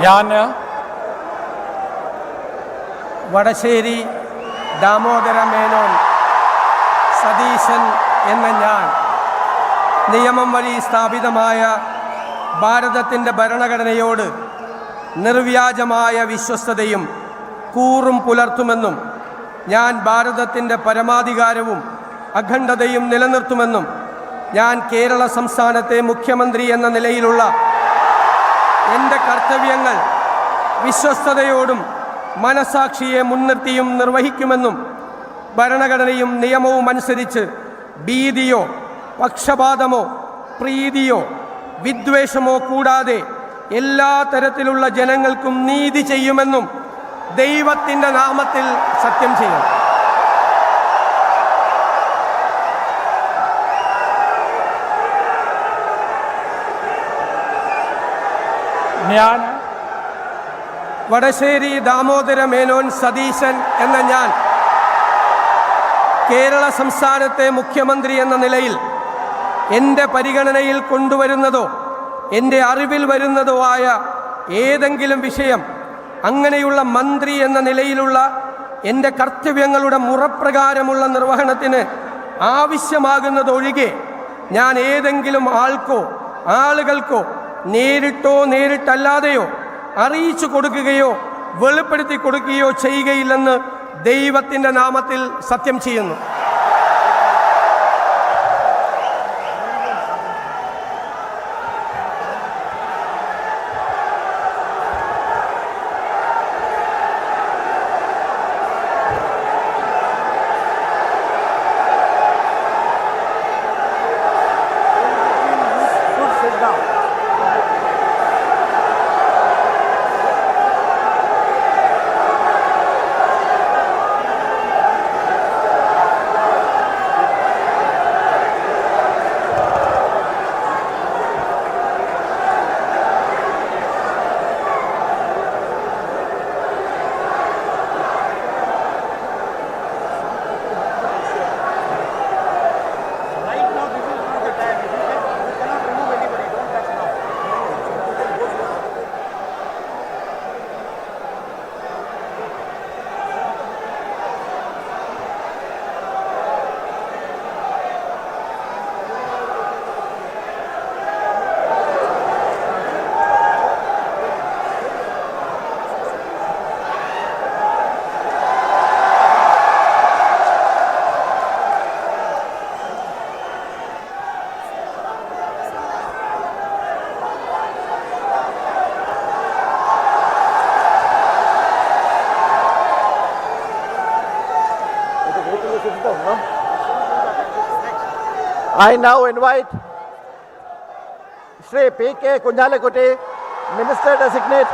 ഞാൻ വടശ്ശേരി ദാമോദര മേനോൻ സതീശൻ എന്ന ഞാൻ നിയമം വഴി സ്ഥാപിതമായ ഭാരതത്തിൻ്റെ ഭരണഘടനയോട് നിർവ്യാജമായ വിശ്വസ്തതയും കൂറും പുലർത്തുമെന്നും ഞാൻ ഭാരതത്തിൻ്റെ പരമാധികാരവും അഖണ്ഡതയും നിലനിർത്തുമെന്നും ഞാൻ കേരള സംസ്ഥാനത്തെ മുഖ്യമന്ത്രി എന്ന നിലയിലുള്ള എൻ്റെ കർത്തവ്യങ്ങൾ വിശ്വസ്തയോടും മനസാക്ഷിയെ മുൻനിർത്തിയും നിർവഹിക്കുമെന്നും ഭരണഘടനയും നിയമവും അനുസരിച്ച് ഭീതിയോ പക്ഷപാതമോ പ്രീതിയോ വിദ്വേഷമോ കൂടാതെ എല്ലാ തരത്തിലുള്ള ജനങ്ങൾക്കും നീതി ചെയ്യുമെന്നും ദൈവത്തിൻ്റെ നാമത്തിൽ സത്യം ചെയ്യും. ഞാൻ വടശ്ശേരി ദാമോദര മേനോൻ സതീശൻ എന്ന ഞാൻ കേരള സംസ്ഥാനത്തെ മുഖ്യമന്ത്രി എന്ന നിലയിൽ എൻ്റെ പരിഗണനയിൽ കൊണ്ടുവരുന്നതോ എൻ്റെ അറിവിൽ വരുന്നതോ ആയ ഏതെങ്കിലും വിഷയം അങ്ങനെയുള്ള മന്ത്രി എന്ന നിലയിലുള്ള എൻ്റെ കർത്തവ്യങ്ങളുടെ മുറപ്രകാരമുള്ള നിർവഹണത്തിന് ആവശ്യമാകുന്നതൊഴികെ ഞാൻ ഏതെങ്കിലും ആൾക്കോ ആളുകൾക്കോ നേരിട്ടോ നേരിട്ടല്ലാതെയോ അറിയിച്ചു കൊടുക്കുകയോ വെളിപ്പെടുത്തി കൊടുക്കുകയോ ചെയ്യുകയില്ലെന്ന് ദൈവത്തിൻ്റെ നാമത്തിൽ സത്യം ചെയ്യുന്നു. I now invite Shri P.K. Kunjalekutti, Minister Designate,